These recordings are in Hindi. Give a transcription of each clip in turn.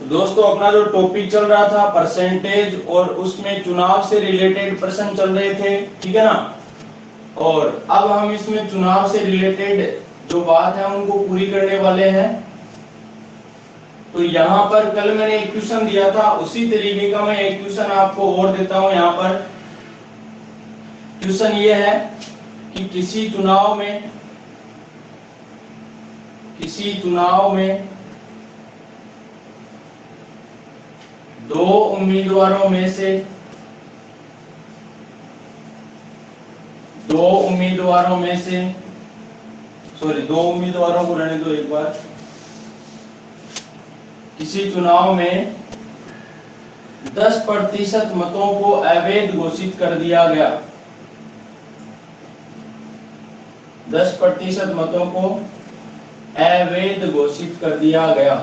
दोस्तों अपना जो टॉपिक चल रहा था परसेंटेज और उसमें चुनाव से रिलेटेड प्रश्न चल रहे थे, ठीक है ना। और अब हम इसमें चुनाव से रिलेटेड जो बात है उनको पूरी करने वाले हैं। तो यहाँ पर कल मैंने एक क्वेश्चन दिया था, उसी तरीके का मैं एक क्वेश्चन आपको और देता हूं। यहाँ पर क्वेश्चन ये है कि किसी चुनाव में दो उम्मीदवारों में से दो उम्मीदवारों को रहने दो एक बार। किसी चुनाव में 10% मतों को अवैध घोषित कर दिया गया। 10% मतों को अवैध घोषित कर दिया गया।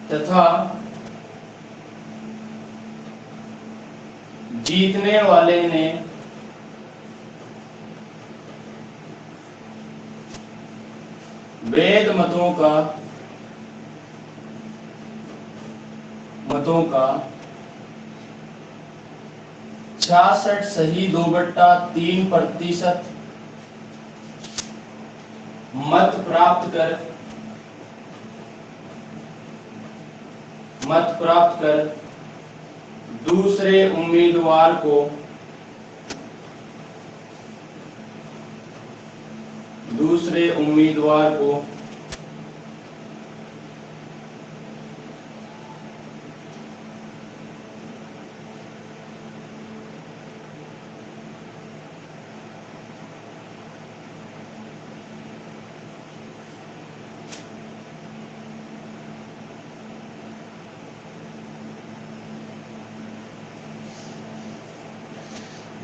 तथा जीतने वाले ने वैध मतों का 66.3% मत प्राप्त कर दूसरे उम्मीदवार को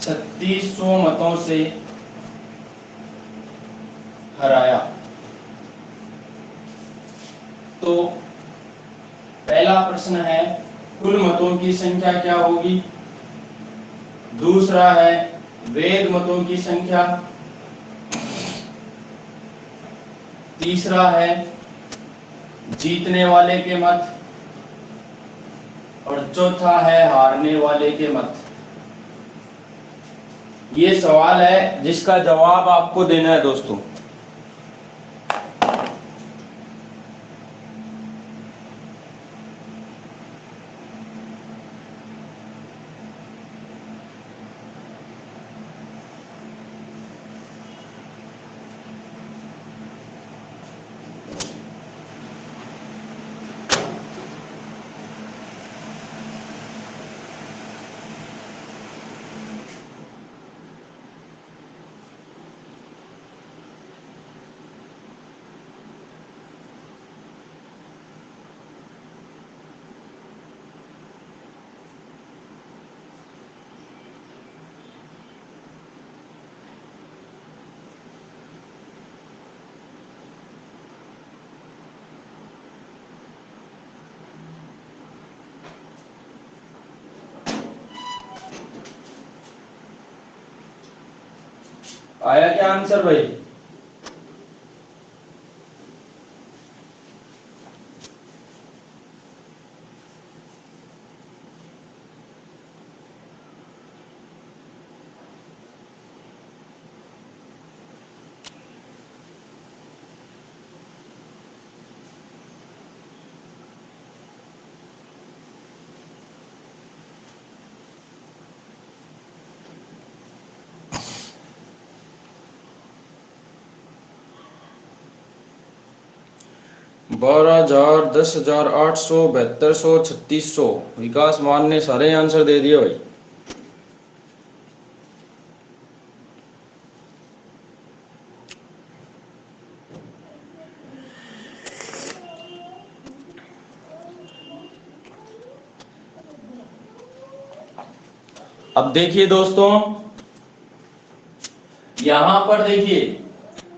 3600 मतों से हराया। तो पहला प्रश्न है कुल मतों की संख्या क्या होगी, दूसरा है वैध मतों की संख्या, तीसरा है जीतने वाले के मत और चौथा है हारने वाले के मत। ये सवाल है जिसका जवाब आपको देना है दोस्तों। आया क्या आंसर भाई? बारह हजार, 10,000, 800, 7200, 3600। विकास मान ने सारे आंसर दे दिए भाई। अब देखिए दोस्तों, यहां पर देखिए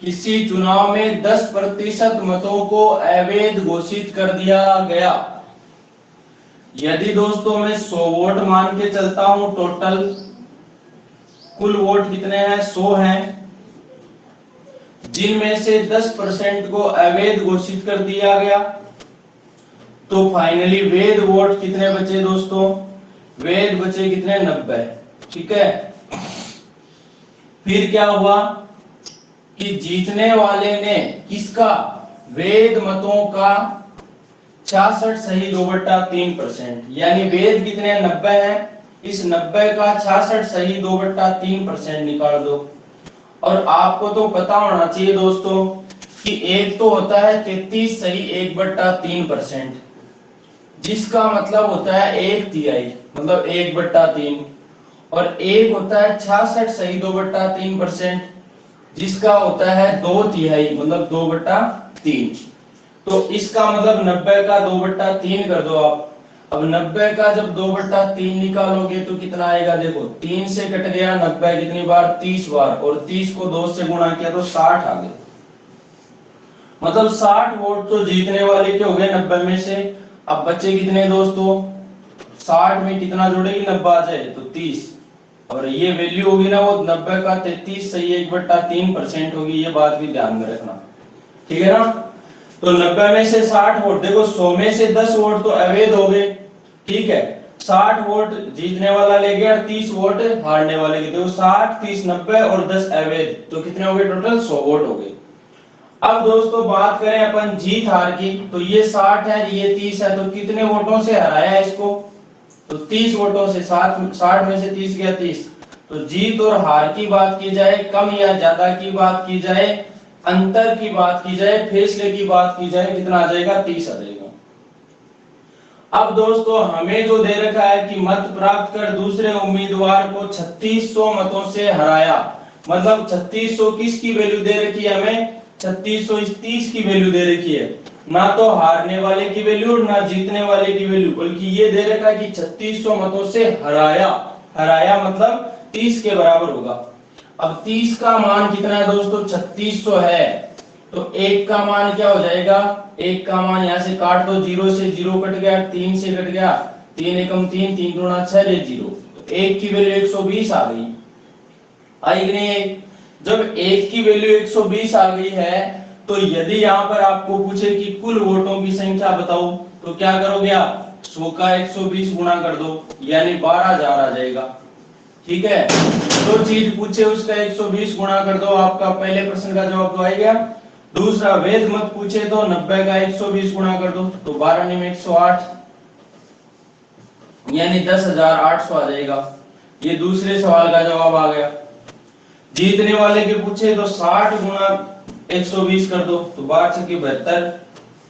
किसी चुनाव में 10% मतों को अवैध घोषित कर दिया गया। यदि दोस्तों मैं 100 वोट मान के चलता हूं, टोटल कुल वोट कितने हैं, 100 हैं, जिनमें से 10% को अवैध घोषित कर दिया गया, तो फाइनली वैध वोट कितने बचे दोस्तों, वैध बचे कितने, 90। ठीक है, फिर क्या हुआ कि जीतने वाले ने किसका, वैध मतों का 66 सही 2/3%, यानी वैध कितने 90 है, इस 90 का 66 सही 2/3% निकाल दो। और आपको तो पता होना चाहिए दोस्तों कि एक तो होता है 33 सही 1/3%, जिसका मतलब होता है 1/3, मतलब 1/3, और एक होता है 66 सही 2/3%, जिसका होता है 2/3, मतलब 2/3। तो इसका मतलब 90 का 2/3 कर दो आप। अब 90 का जब 2/3 निकालोगे तो कितना आएगा, देखो 3 से कट गया 90 कितनी बार, 30 बार, और 30 को 2 से गुणा किया तो 60 आ गए। मतलब 60 वोट तो जीतने वाले के हो गए 90 में से। अब बचे कितने दोस्तों, 60 में कितना जोड़ेगी, 90 आ जाए तो 30, और ये वैल्यू होगी ना वो 90 का 33 सही 1/3% होगी, ये बात भी ध्यान में रखना। ठीक है ना, तो 90 में से 60 वोट, देखो 100 में से 10 वोट तो अवैध हो गए। ठीक है, 60 वोट जीतने वाला ले गया, 30 वोट हारने वाले के, देखो 60 30 90 और 10 अवैध, तो कितने हो गए टोटल, 100 वोट हो गए। अब दोस्तों बात करें अपन जीत हार की, तो ये 60 है, ये 30 है, तो कितने वोटों से हराया है इसको, तो 30 वोटों से। 60 में से 30 गया 30। तो जीत और हार की बात की जाए, कम या ज्यादा की बात की जाए, अंतर की बात की जाए, फैसले की बात की जाए, कितना आ जाएगा, 30 आ जाएगा। अब दोस्तों हमें जो दे रखा है कि मत प्राप्त कर दूसरे उम्मीदवार को 3600 मतों से हराया, मतलब 3600 किसकी वैल्यू दे रखी है हमें, 3600 इस 30 की वैल्यू दे रखी है, ना तो हारने वाले की वैल्यू ना जीतने वाले की वैल्यू, बल्कि ये दे रखा है कि 3600 मतों से हराया। हराया मतलब 30 के बराबर होगा। अब 30 का मान कितना है दोस्तों, 3600 है, तो एक का मान क्या हो जाएगा, एक का मान यहां से काट दो, 0 से 0 कट गया, 3 से कट गया, 3 एकम 3, 3 दूना 6, 0, तो एक की वैल्यू 120 आ गई। आई कि नहीं, जब एक की वैल्यू 120 आ गई है, तो यदि यहां पर आपको पूछे कि कुल वोटों की संख्या बताओ, तो क्या करोगे आप, 100 का 120 गुणा कर दो, यानी 12,000 आ जाएगा। ठीक है, जो चीज पूछे उसका 120 गुणा कर दो, आपका पहले प्रश्न का जवाब तो आ गया। दूसरा, वैध मत पूछे तो 90 का 120 गुणा कर दो, तो 12 में 108, यानी 10,800 आ जाएगा। ये दूसरे सवाल का जवाब आ गया। जीतने वाले के पूछे तो 60 गुणा 120 कर दो, तो 12×72,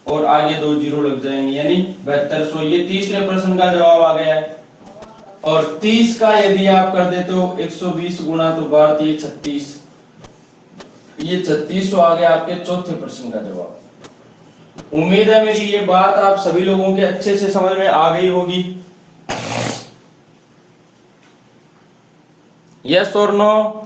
और आगे 2 जीरो लग जाएंगे, यानी 7200। ये तीसरे प्रश्न का जवाब आ गया है। और 30 का यदि आप कर देते हो 120 गुणा, तो 12 36, ये 3600 आ गया आपके चौथे प्रश्न का जवाब। उम्मीद है मेरी ये बात आप सभी लोगों के अच्छे से समझ में आ गई होगी। यस और नो?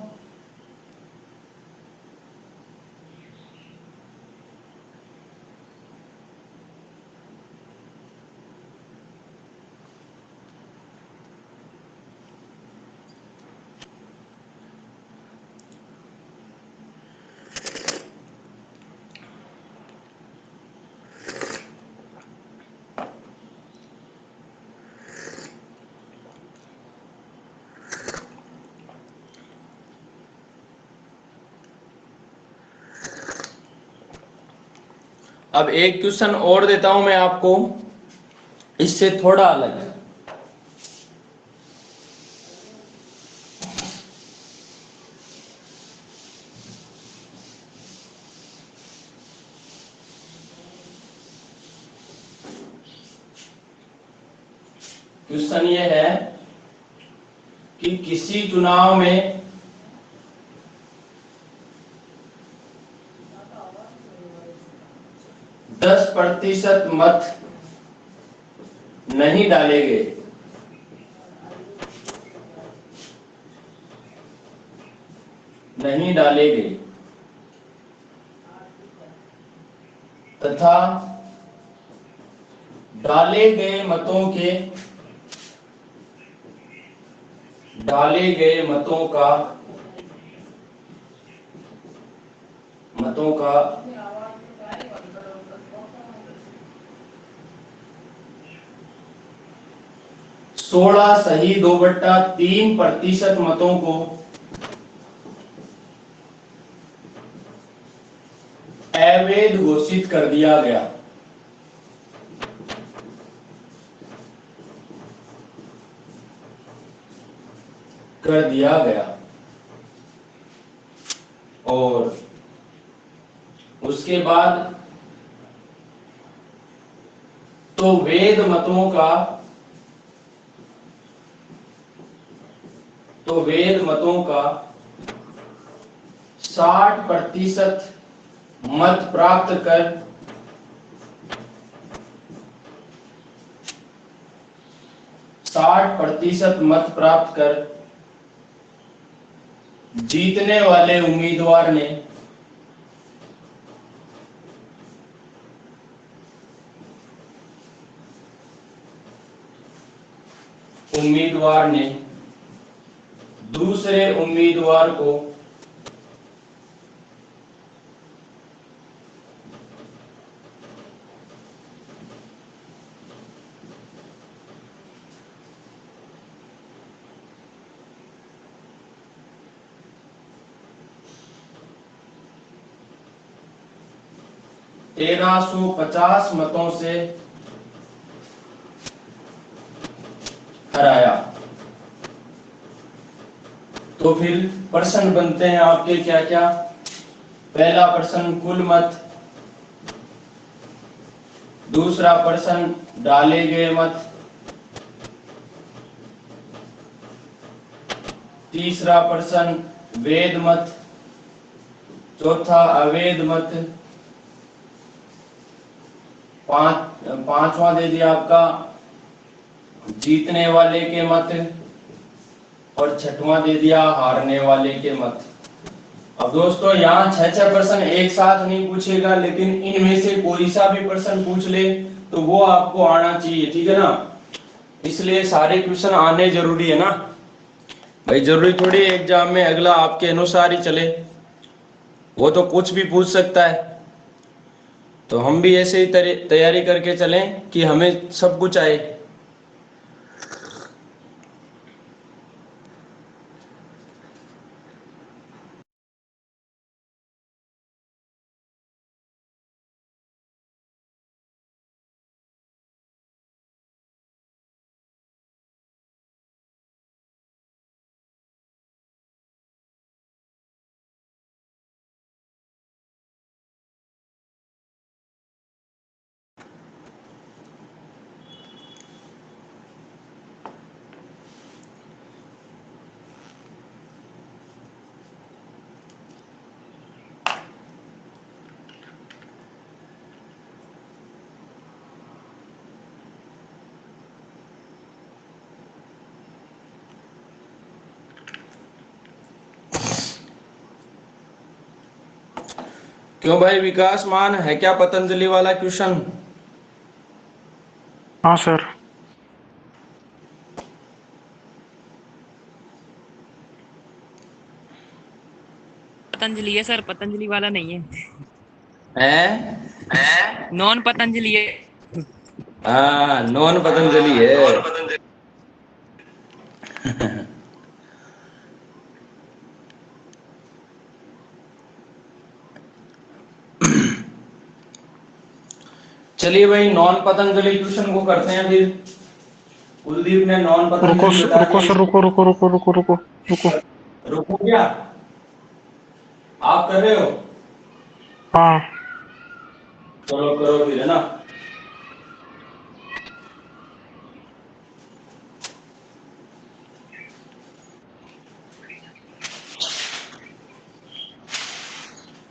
अब एक क्वेश्चन और देता हूं मैं आपको, इससे थोड़ा अलग है। क्वेश्चन ये है कि किसी चुनाव में 10% मत नहीं डाले गए, नहीं डाले गए तथा डाले गए मतों के डाले गए मतों का 16 सही 2/3% मतों को अवैध घोषित कर दिया गया। और उसके बाद तो वैध मतों का 60% मत प्राप्त कर 60% मत प्राप्त कर जीतने वाले उम्मीदवार ने दूसरे उम्मीदवार को ₹1350 मतों से हराया। तो फिर प्रश्न बनते हैं आपके क्या क्या। पहला प्रश्न कुल मत, दूसरा प्रश्न डाले गए मत, तीसरा प्रश्न वैध मत, चौथा अवैध मत, पांचवा दे दिया आपका जीतने वाले के मत, और छठवां दे दिया हारने वाले के मत। अब दोस्तों यहाँ 6 प्रश्न एक साथ नहीं पूछेगा, लेकिन इनमें से कोई सा भी प्रश्न पूछ ले तो वो आपको आना चाहिए, ठीक है ना। इसलिए सारे क्वेश्चन आने जरूरी है ना भाई। जरूरी थोड़ी एग्जाम में अगला आपके अनुसार ही चले, वो तो कुछ भी पूछ सकता है। तो हम भी ऐसे ही तैयारी करके चलें कि हमें सब कुछ आए। क्यों भाई विकास मान है क्या पतंजलि वाला क्वेश्चन? हाँ सर। पतंजलि है सर, पतंजलि वाला नहीं है नॉन पतंजलि है। हाँ नॉन पतंजलि है। चलिए भाई नॉन पतंजलि ट्यूशन को करते हैं फिर। कुलदीप ने नॉन रुको पतंजलि बता रुको दिया। सर, रुको रुको रुको रुको रुको रुको। रुको क्या, आप कर रहे हो? हाँ चलो करो फिर, है ना।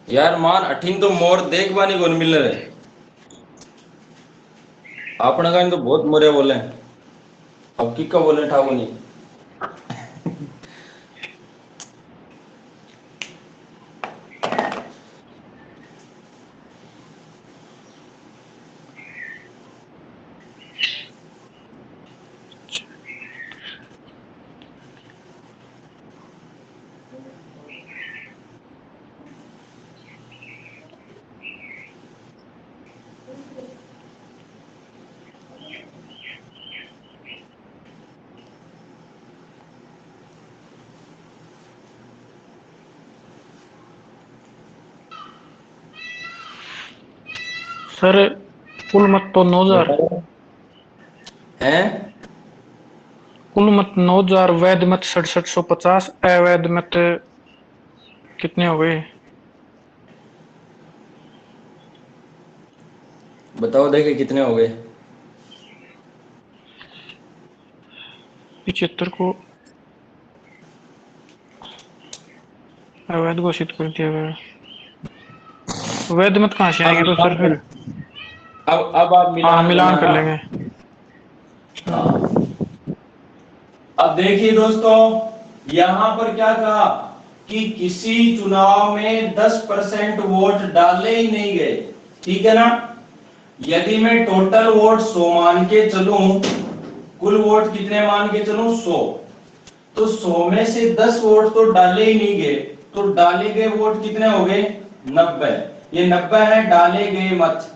यार मान अठीन तो मोर देखवानी कौन मिल रहे। आपने कहा तो बहुत मोरे बोले, अब की का बोले ठाकुर नहीं। सर कुल मत तो 9,000। बताओ। हैं? कुल मत 9,000, वैध मत 6750, अवैध मत कितने हो गए? बताओ देखे कितने हो गए। 75 को अवैध घोषित कर दिया गया। वैध मत कहाँ से अब आएंगे तो मिलान सर फिर? कर, अब आप हाँ, मिलान मिलान करना कर ना। लेंगे। हाँ। अब देखिए दोस्तों, यहां पर क्या कहा कि किसी चुनाव में 10% वोट डाले ही नहीं गए। ठीक है ना। यदि मैं टोटल वोट 100 मान के चलूं, कुल वोट कितने मान के चलूं 100, तो 100 में से 10 वोट तो डाले ही नहीं गए, तो डाले गए वोट कितने हो गए 90। ये 90 है डाले गए मत,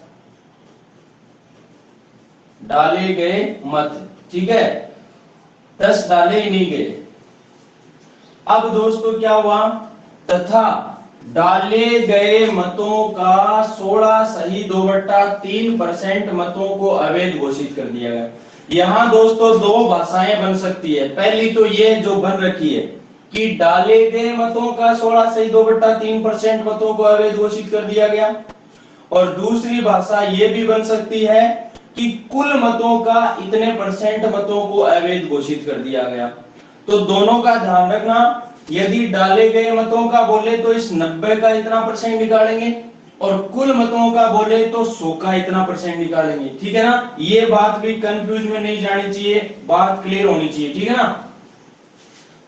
डाले गए मत। ठीक है, 10 डाले ही नहीं गए। अब दोस्तों क्या हुआ, तथा डाले गए मतों का 16 सही 2/3% मतों को अवैध घोषित कर दिया गया। यहां दोस्तों दो भाषाएं बन सकती है। पहली तो ये जो बन रखी है कि डाले गए मतों का 16 सही 2/3% मतों को अवैध घोषित कर दिया गया, और दूसरी भाषा ये भी बन सकती है कि कुल मतों का इतने परसेंट मतों को अवैध घोषित कर दिया गया। तो दोनों का ध्यान रखना। यदि डाले गए मतों का बोले तो इस 90 का इतना परसेंट निकालेंगे, और कुल मतों का बोले तो 100 का इतना परसेंट निकालेंगे। ठीक है ना। ये बात भी कंफ्यूज में नहीं जानी चाहिए, बात क्लियर होनी चाहिए। ठीक है ना।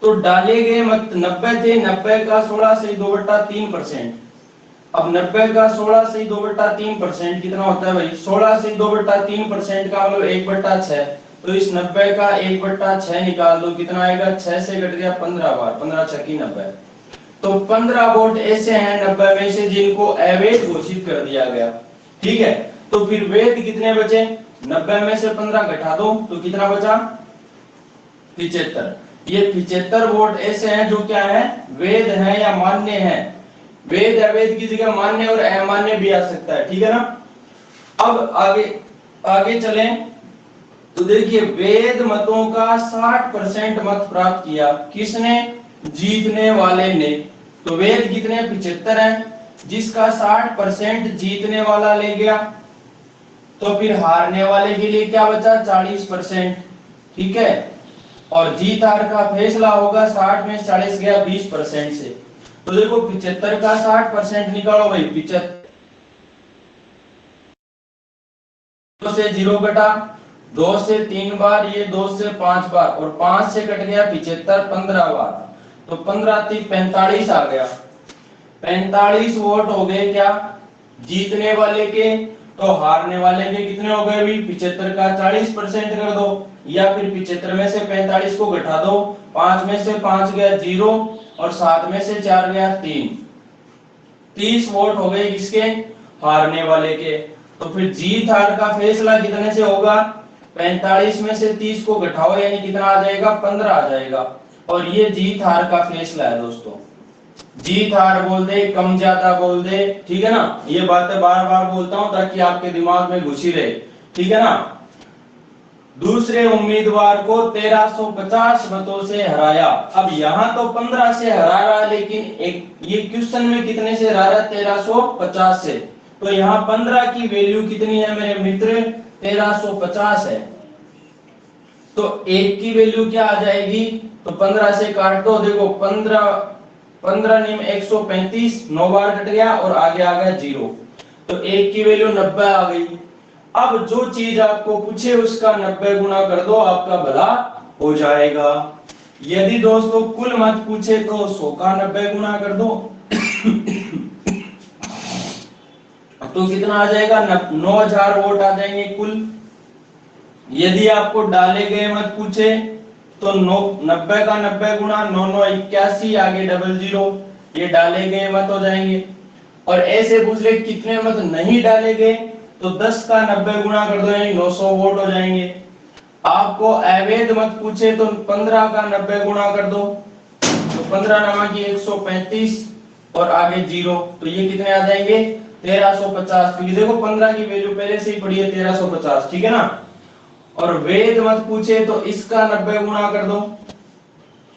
तो डाले गए मत 90 थे, 90 का 16 से 2/3%। अब 90 का 16 से 2/3% कितना होता है भाई? 16 से 2/3% का मतलब 1/6। तो इस 90 का 1/6 निकाल दो, कितना आएगा? 6 से कट गया 15 बार, 15 छक्की 90। तो 15 वोट ऐसे हैं 90 में से जिनको अवैध घोषित कर दिया गया। ठीक है। तो फिर वैध कितने बचे? 90 में से 15 घटा दो तो कितना बचा? 75। ये 75 वोट ऐसे हैं जो क्या है? वैध है या मान्य है। वैध अवैध की जगह मान्य और अमान्य भी आ सकता है। ठीक है ना। अब आगे आगे चलें तो देखिए, वैध मतों का 60% मत प्राप्त किया किसने? जीतने वाले ने। तो वैध कितने? 75 है, जिसका 60% जीतने वाला ले गया। तो फिर हारने वाले के लिए क्या बचा? 40%। ठीक है। और जीत हार का फैसला होगा 60 में 40 गया 20% से। तो देखो 75 का 60% निकालो भाई। 75 से 0 कटा, 2 से 3 बार, ये 2 से 5 बार, और 5 से कट गया 75 15 बार। तो 15 3 45 आ गया। 45 वोट हो गए क्या? जीतने वाले के। तो हारने वाले के कितने हो गए भी? 75 का 40% कर दो, या फिर 75 में से 45 को घटा दो। 5 में से 5 गया 0, और 7 में से 4 गया 3। 30 वोट हो गए किसके? हारने वाले के। तो फिर जीत हार का फैसला कितने से होगा? 45 में से 30 को घटाओ, यानी कितना आ जाएगा? 15 आ जाएगा। और ये जीत हार का फैसला है दोस्तों। जीत हार बोल दे, कम ज्यादा बोल दे, ठीक है ना। ये बातें बार बार बोलता हूं ताकि आपके दिमाग में घुसी रहे। ठीक है ना। दूसरे उम्मीदवार को 1350 मतों से हराया। अब यहां तो 15 से हरा रहा, लेकिन एक ये क्वेश्चन में कितने से हरा रहा? 1350 से। तो यहाँ 15 की वैल्यू कितनी है मेरे मित्र? 1350 है। तो एक की वैल्यू क्या आ जाएगी? तो 15 से काट दो, देखो 15 15 निम 135, 9 बार कट गया और आगे आ गया 0। तो एक की वैल्यू 90 आ गई। अब जो चीज आपको पूछे उसका 90 गुना कर दो, आपका भला हो जाएगा। यदि दोस्तों कुल मत पूछे तो 100 का 90 गुना कर दो तो कितना आ जाएगा? 9000 वोट आ जाएंगे कुल। यदि आपको डाले गए मत पूछे तो 90 का 90 गुना 9 9 81, आगे डबल 0, ये डाले गए मत हो जाएंगे। और ऐसे पूछ ले कितने मत नहीं डाले गए, तो 10 का 90 गुना कर दो, यानी 900 वोट हो जाएंगे। आपको अवैध मत पूछे तो 15 का 90 गुना कर दो, तो 15 नमा की 135 और आगे 0, तो ये कितने आ जाएंगे? 1350, क्योंकि देखो 15 की वैल्यू पहले से ही पड़ी है 1350, ठीक है ना। और वेद मत पूछे तो इसका 90 गुणा कर दो,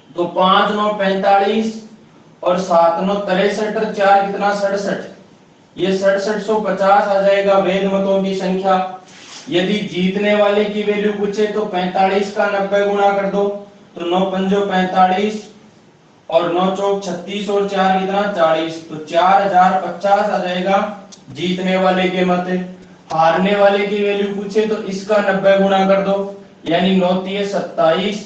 तो 5 9 45 और 7 9 63 और 4 कितना 67, ये 6750 आ जाएगा वेद मतों की संख्या। यदि जीतने वाले की वैल्यू पूछे तो 45 का 90 गुणा कर दो, तो 9 पंजो 45 और 9 चौक 36 और 4 कितना 40, तो 4050 आ जाएगा जीतने वाले के मत। हारने वाले की वैल्यू पूछे तो इसका 90 गुणा कर दो, यानी 9 3 27,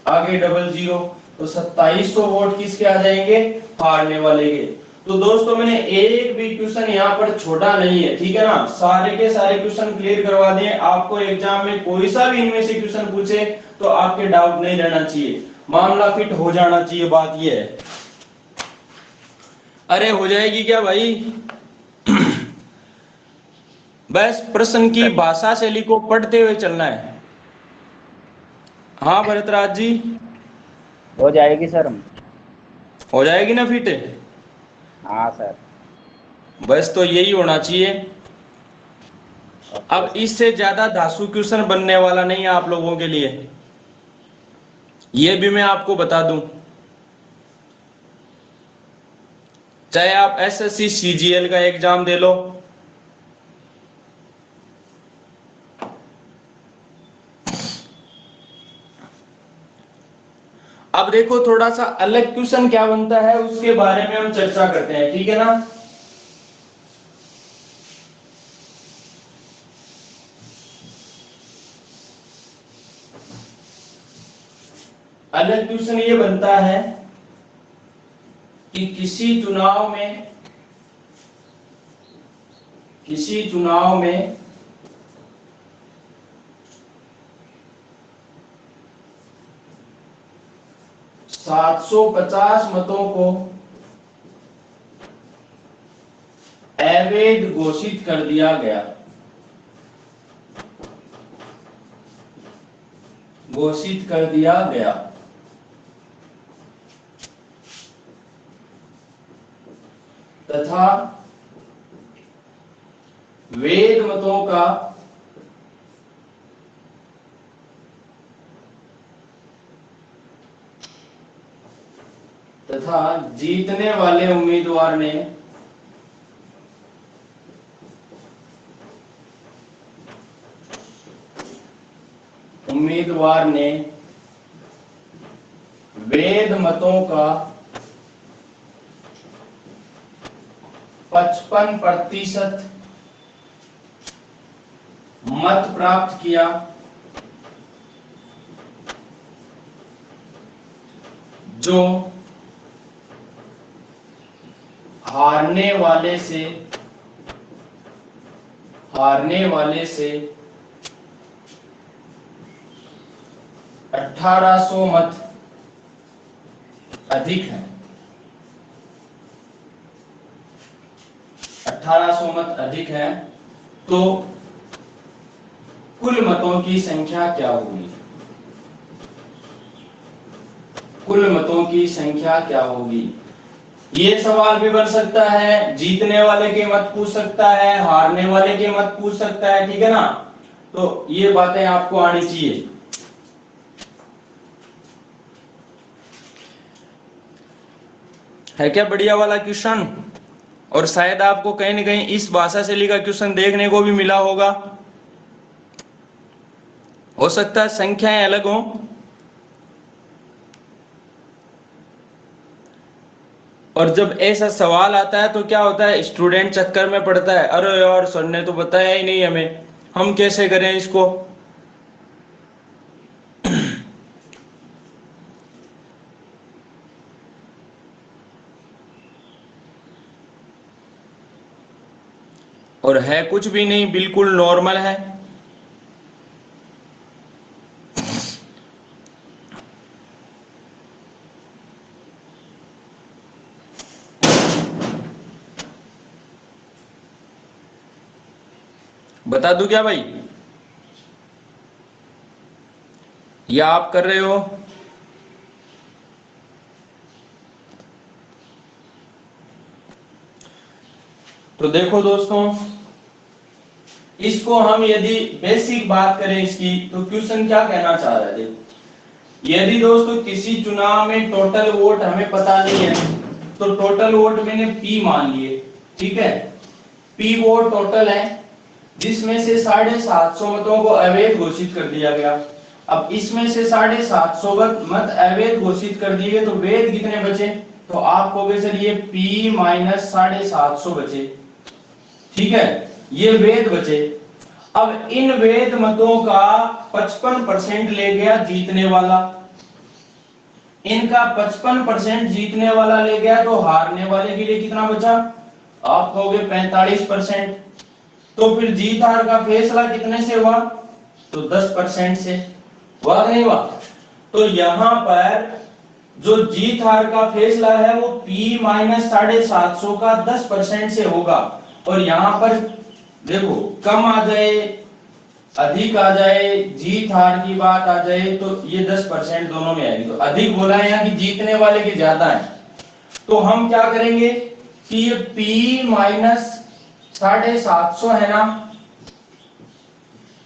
आगे डबल जीरो, तो 2700 वोट किसके आ जाएंगे, हारने वाले के। तो दोस्तों मैंने एक भी क्वेश्चन यहाँ पर छोटा नहीं है, ठीक है ना, सारे के सारे क्वेश्चन क्लियर करवा दिए। आपको एग्जाम में कोई सा भी इनमें से क्वेश्चन पूछे तो आपके डाउट नहीं रहना चाहिए, मामला फिट हो जाना चाहिए, बात ये है। अरे हो जाएगी क्या भाई? बस प्रश्न की भाषा शैली को पढ़ते हुए चलना है। हाँ भरतराज जी, हो जाएगी सर। हो जाएगी ना फिट? हाँ सर। बस तो यही होना चाहिए। अब ओके। इससे ज्यादा धांसू क्वेश्चन बनने वाला नहीं है आप लोगों के लिए, ये भी मैं आपको बता दूं। चाहे आप एसएससी सीजीएल का एग्जाम दे लो, अब देखो थोड़ा सा अलग क्वेश्चन क्या बनता है उसके बारे में हम चर्चा करते हैं, ठीक है ना। अलग क्वेश्चन ये बनता है कि किसी चुनाव में 750 मतों को अवैध घोषित कर दिया गया, घोषित कर दिया गया, तथा वैध मतों का तथा जीतने वाले उम्मीदवार ने वैध मतों का 55% मत प्राप्त किया, जो हारने वाले से 1800 मत अधिक है, 1800 मत अधिक है, तो कुल मतों की संख्या क्या होगी, कुल मतों की संख्या क्या होगी। ये सवाल भी बन सकता है, जीतने वाले के मत पूछ सकता है, हारने वाले के मत पूछ सकता है, ठीक है ना। तो ये बातें आपको आनी चाहिए। है क्या बढ़िया वाला क्वेश्चन? और शायद आपको कहीं ना कहीं इस भाषा शैली का क्वेश्चन देखने को भी मिला होगा, हो सकता है संख्याएं अलग हों, और जब ऐसा सवाल आता है तो क्या होता है, स्टूडेंट चक्कर में पड़ता है, अरे यार सर ने तो बताया ही नहीं हमें, हम कैसे करें इसको। और है कुछ भी नहीं, बिल्कुल नॉर्मल है। बता दूं क्या भाई, या आप कर रहे हो? तो देखो दोस्तों, इसको हम यदि बेसिक बात करें इसकी, तो क्वेश्चन क्या कहना चाह रहा है, देखो यदि दोस्तों किसी चुनाव में टोटल वोट हमें पता नहीं है, तो टोटल वोट मैंने P मान लिए, ठीक है, P वोट टोटल है, जिसमें से 750 मतों को अवैध घोषित कर दिया गया। अब इसमें से 750 मत अवैध घोषित कर दिए, तो वैध कितने बचे, तो आप कहोगे सर ये P माइनस 750 बचे, ठीक है, ये वैध बचे। अब इन वैध मतों का 55% ले गया जीतने वाला, इनका 55% जीतने वाला ले गया, तो हारने वाले के लिए कितना बचा, आप कहोगे 45%। तो फिर जीत हार का फैसला कितने से हुआ, तो 10% से हुआ नहीं हुआ। तो यहां पर जो जीत हार का फैसला है वो P माइनस 750 का 10% से होगा। और यहां पर देखो कम आ जाए अधिक आ जाए, जीत हार की बात आ जाए, तो ये 10% दोनों में आएगी। तो अधिक बोला है यहाँ कि जीतने वाले के ज्यादा है, तो हम क्या करेंगे कि ये P माइनस 750 है ना,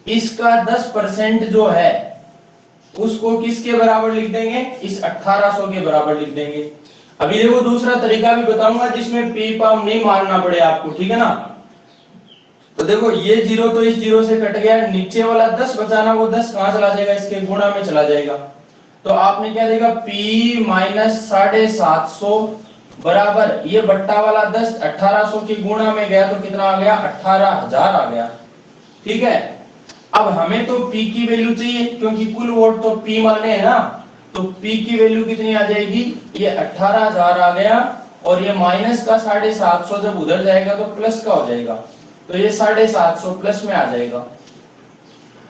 इसका 10% जो है उसको किसके बराबर लिख देंगे, इस 1800 के बराबर लिख देंगे। अभी देखो दूसरा तरीका भी बताऊंगा जिसमें P पाम नहीं मानना पड़े आपको, ठीक है ना। तो देखो ये 0 तो इस 0 से कट गया, नीचे वाला 10 बचाना, वो 10 कहां चला जाएगा, इसके गुणा में चला जाएगा। तो आपने क्या देगा, P माइनस 750 बराबर ये बट्टा वाला 10 1800 के गुणा में गया, तो कितना आ गया, 18000 आ गया, ठीक है। अब हमें तो P की वैल्यू चाहिए, क्योंकि कुल वोट तो P माने है ना, तो P की वैल्यू कितनी आ जाएगी, ये 18000 आ गया, और ये माइनस का 750 जब उधर जाएगा तो प्लस का हो जाएगा, तो ये 750 प्लस में आ जाएगा।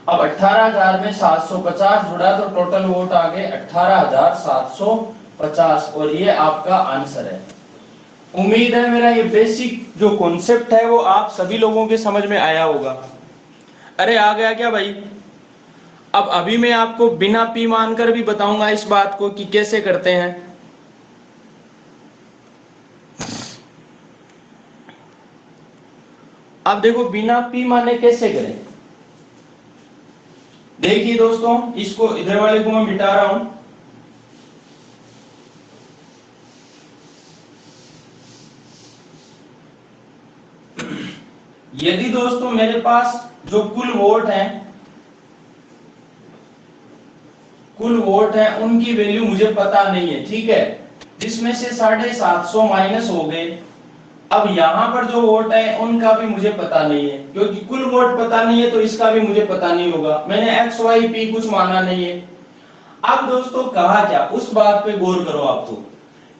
अब 18000 में 750 जुड़ा, तो टोटल वोट आ गए 18750, और ये आपका आंसर है। उम्मीद है मेरा ये बेसिक जो कॉन्सेप्ट है वो आप सभी लोगों के समझ में आया होगा। अरे आ गया क्या भाई। अब अभी मैं आपको बिना P मानकर भी बताऊंगा इस बात को कि कैसे करते हैं। अब देखो बिना P माने कैसे करें, देखिए दोस्तों, इसको इधर वाले को मैं मिटा रहा हूं। यदि दोस्तों मेरे पास जो कुल वोट है उनकी वैल्यू मुझे पता नहीं है, ठीक है, जिसमें से 750 माइनस हो गए। अब यहां पर जो वोट है उनका भी मुझे पता नहीं है, क्योंकि कुल वोट पता नहीं है तो इसका भी मुझे पता नहीं होगा, मैंने x y p कुछ माना नहीं है। अब दोस्तों कहा क्या, उस बात पे गौर करो आपको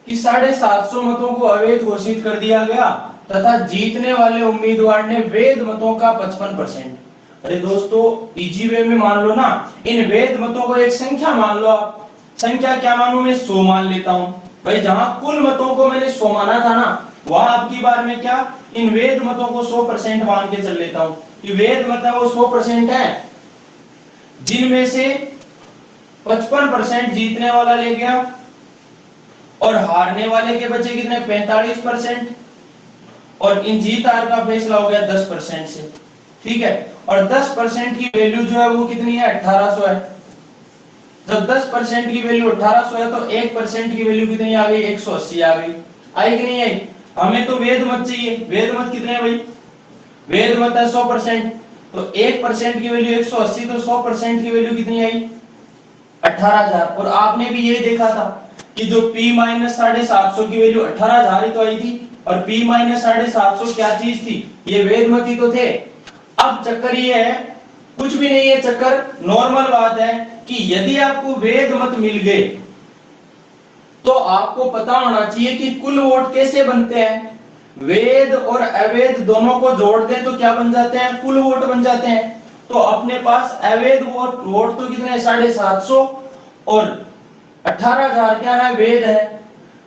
कि 750 मतों को अवैध घोषित कर दिया गया, तथा जीतने वाले उम्मीदवार ने वैध मतों का 55%। अरे दोस्तों इजी वे में मान लो ना, इन वैध मतों को एक संख्या मान लो आप। संख्या क्या मानूं मैं, 100 मान लेता हूं भाई। जहां कुल मतों को मैंने 100 माना था ना, वहां अब की बार में क्या, इन वैध मतों को 100% मान के चल लेता हूं कि वैध मत है वो 100% है, जिनमें से 55% जीतने वाला ले गया, और हारने वाले के बचे कितने, 45%, और इन जीत हार का फैसला हो गया 10% से, ठीक है। और 10% की वैल्यू जो है वो कितनी है, 1800 है। जब 10% की वैल्यू 1800 है, तो 1% की वैल्यू कितनी आ गई, 180 आ गई, आई कि नहीं आई। हमें तो वेद मत चाहिए, वेद मत कितने हैं भाई, वेद मत है 100%, तो 1% की वैल्यू 180, तो 100% की वैल्यू कितनी आई, 18000। और आपने भी ये देखा था कि जो P माइनस 750 की वैल्यू 18000 ही तो आई थी, और P माइनस 750 क्या चीज थी, ये वेद मत ही तो थे। अब चक्कर ये है, कुछ भी नहीं है चक्कर, नॉर्मल बात है कि यदि आपको वेद मत मिल गए तो आपको पता होना चाहिए कि कुल वोट कैसे बनते हैं। वेद और अवैध दोनों को जोड़ दें तो क्या बन जाते हैं, कुल वोट बन जाते हैं। तो अपने पास अवैध वोट तो कितने 750 और 18000 क्या है, वेद है।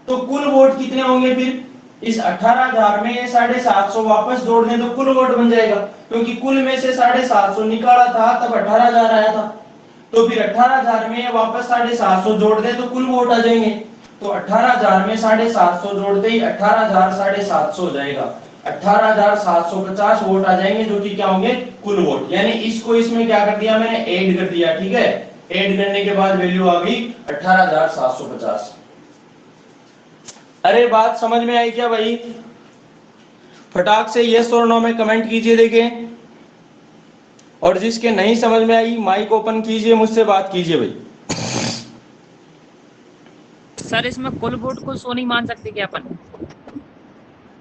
तो कुल वोट कितने होंगे फिर, इस 18000 में ये 750 वापस जोड़ दें तो कुल वोट बन जाएगा, क्योंकि कुल में से 750 निकाला था तब 18000 आया था। तो फिर 18000 में ये वापस 750 जोड़ दें तो कुल वोट आ जाएंगे। तो 18000 में 750 जोड़ते ही 18000 750 हो जाएगा। 18,750 वोट आ जाएंगे, जो कि क्या होंगे, कुल वोट। यानी इसको इसमें क्या कर दिया मैंने, ऐड कर दिया, ठीक है। ऐड करने के बाद वैल्यू आ गई 18,750। अरे बात समझ में आई क्या भाई? फटाक से यस और नो में कमेंट कीजिए देखें, और जिसके नहीं समझ में आई माइक ओपन कीजिए, मुझसे बात कीजिए भाई। सर इसमें कुल वोट को 100 नहीं मान सकते क्या अपन?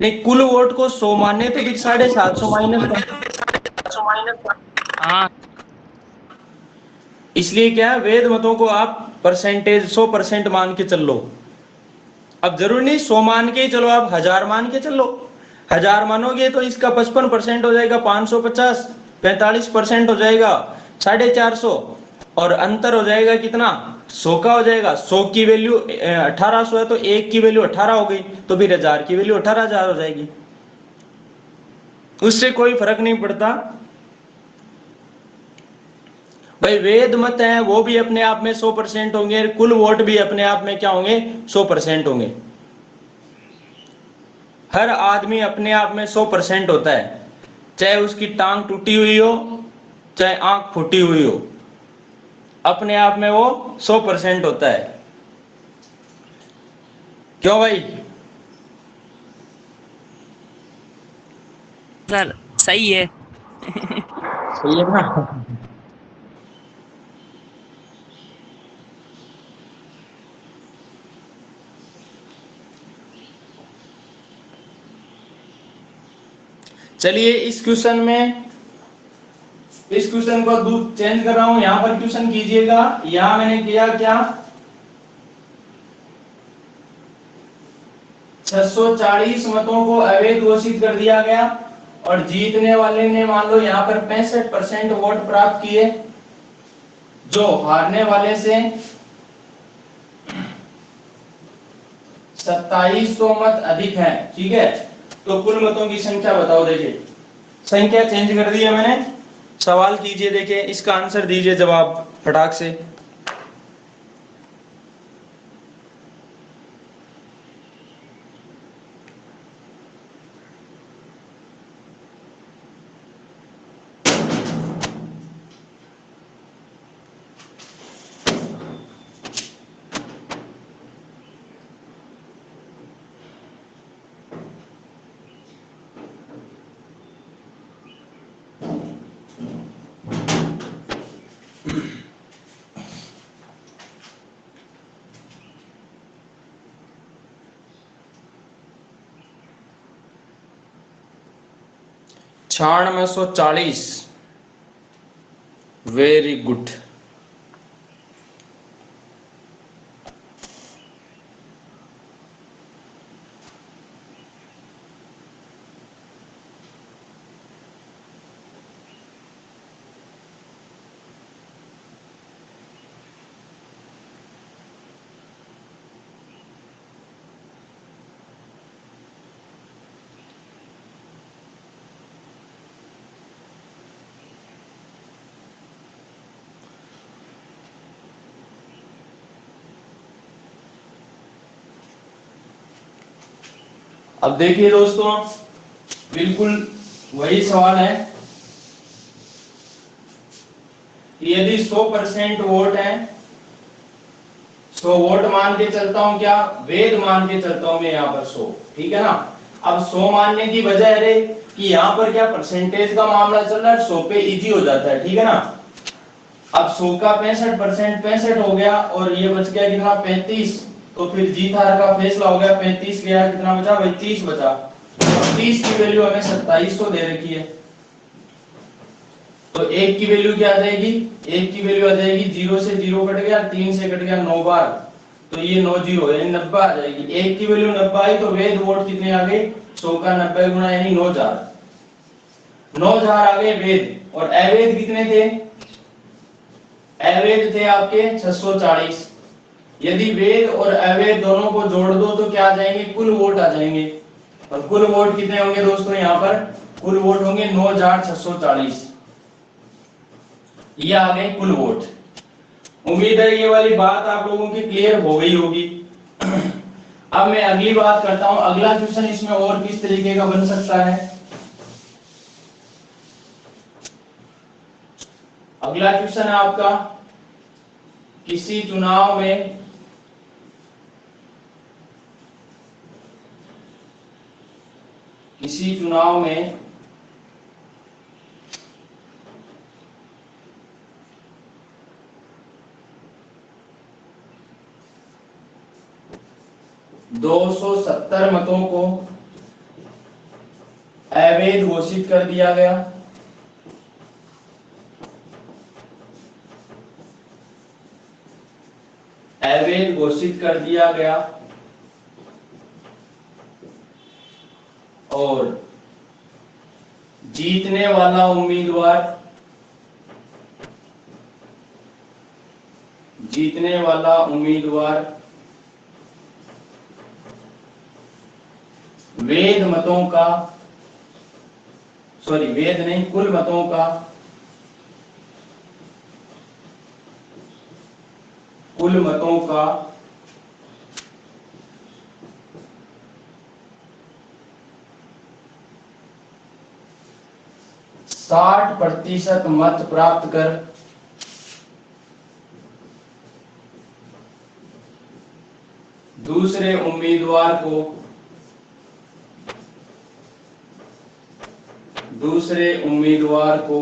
नहीं, कुल वोट को 100 मानने तो फिर 750 माइनस, हाँ इसलिए क्या है, वेद मतों को आप परसेंटेज 100% मान के चल लो। अब जरूरी नहीं 100 मान के ही चलो, आप 1000 मान के चलो। 1000 मानोगे तो इसका 55% हो जाएगा 550, 45% हो जाएगा 450, और अंतर हो जाएगा कितना, 100 का हो जाएगा। 100 की वैल्यू 1800 है तो 1 की वैल्यू 18 हो गई, तो फिर 1000 की वैल्यू 18,000 हो जाएगी। उससे कोई फर्क नहीं पड़ता भाई। वेद मत है वो भी अपने आप में 100% होंगे, कुल वोट भी अपने आप में क्या होंगे, 100% होंगे। हर आदमी अपने आप में 100% होता है, चाहे उसकी टांग टूटी हुई हो, चाहे आंख फूटी हुई हो, अपने आप में वो 100% होता है। क्यों भाई? सर सही है। सही है ना? चलिए इस क्वेश्चन में, इस क्वेश्चन को दूध चेंज कर रहा हूं, यहां पर क्वेश्चन कीजिएगा। यहां मैंने किया क्या, 640 मतों को अवैध घोषित कर दिया गया, और जीतने वाले ने मान लो यहां पर 65% वोट प्राप्त किए, जो हारने वाले से 2700 मत अधिक है, ठीक है। तो कुल मतों की संख्या बताओ। देखिए संख्या चेंज कर दी है मैंने, सवाल कीजिए, देखिए इसका आंसर दीजिए जवाब फटाक से। छियानवे 140, वेरी गुड। अब देखिए दोस्तों, बिल्कुल वही सवाल है कि यदि 100% वोट है, 100 वोट मान के चलता हूं, क्या वेद मान के चलता हूं मैं यहाँ पर 100, ठीक है ना। अब 100 मानने की वजह है कि यहाँ पर क्या परसेंटेज का मामला चल रहा है, 100 पे इजी हो जाता है, ठीक है ना। अब 100 का 65% 65 हो गया, और ये बच गया कितना, 35। तो फिर जीत हार का फैसला हो गया, 35 गया, कितना बचा भाई, 30 बचा। और 30 की वैल्यू हमें 2700 दे रखी है, तो 1 की वैल्यू क्या आ जाएगी, 1 की वैल्यू आ जाएगी, 0 से 0 कट गया, 3 से कट गया 9 बार, तो ये 9 0 यानी 90 आ जाएगी। 1 की वैल्यू 90 आई, तो वेद वोट कितने आ गए, 100 का 90 गुना यानी 9000, 9000 आ गए वेद। और अवैध कितने थे, अवैध थे आपके 640। यदि वेद और अवैध दोनों को जोड़ दो तो क्या आ जाएंगे, कुल वोट आ जाएंगे। और कुल वोट कितने होंगे दोस्तों, यहाँ पर कुल वोट होंगे 9640, ये आ गए कुल वोट। उम्मीद है ये वाली बात आप लोगों की क्लियर हो गई होगी। अब मैं अगली बात करता हूं, अगला क्वेश्चन इसमें और किस तरीके का बन सकता है। अगला क्वेश्चन है आपका, किसी चुनाव में किसी चुनाव में दो 270 मतों को अवैध घोषित कर दिया गया। अवैध घोषित कर दिया गया और जीतने वाला उम्मीदवार वैध मतों का, सॉरी वैध नहीं, कुल मतों का 60% मत प्राप्त कर दूसरे उम्मीदवार को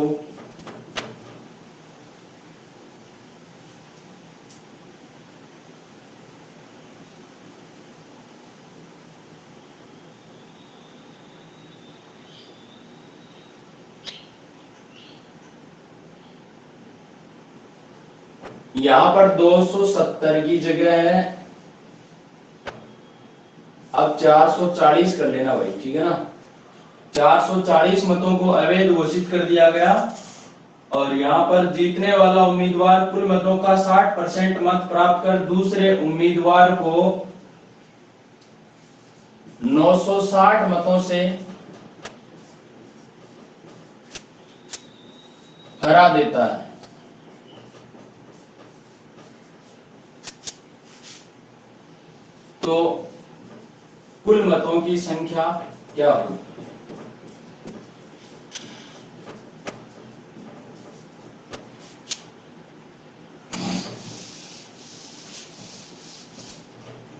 यहां पर 270 की जगह है, अब 440 कर लेना भाई, ठीक है ना। 440 मतों को अवैध घोषित कर दिया गया और यहाँ पर जीतने वाला उम्मीदवार कुल मतों का 60% मत प्राप्त कर दूसरे उम्मीदवार को 960 मतों से हरा देता है। तो कुल मतों की संख्या क्या होगी?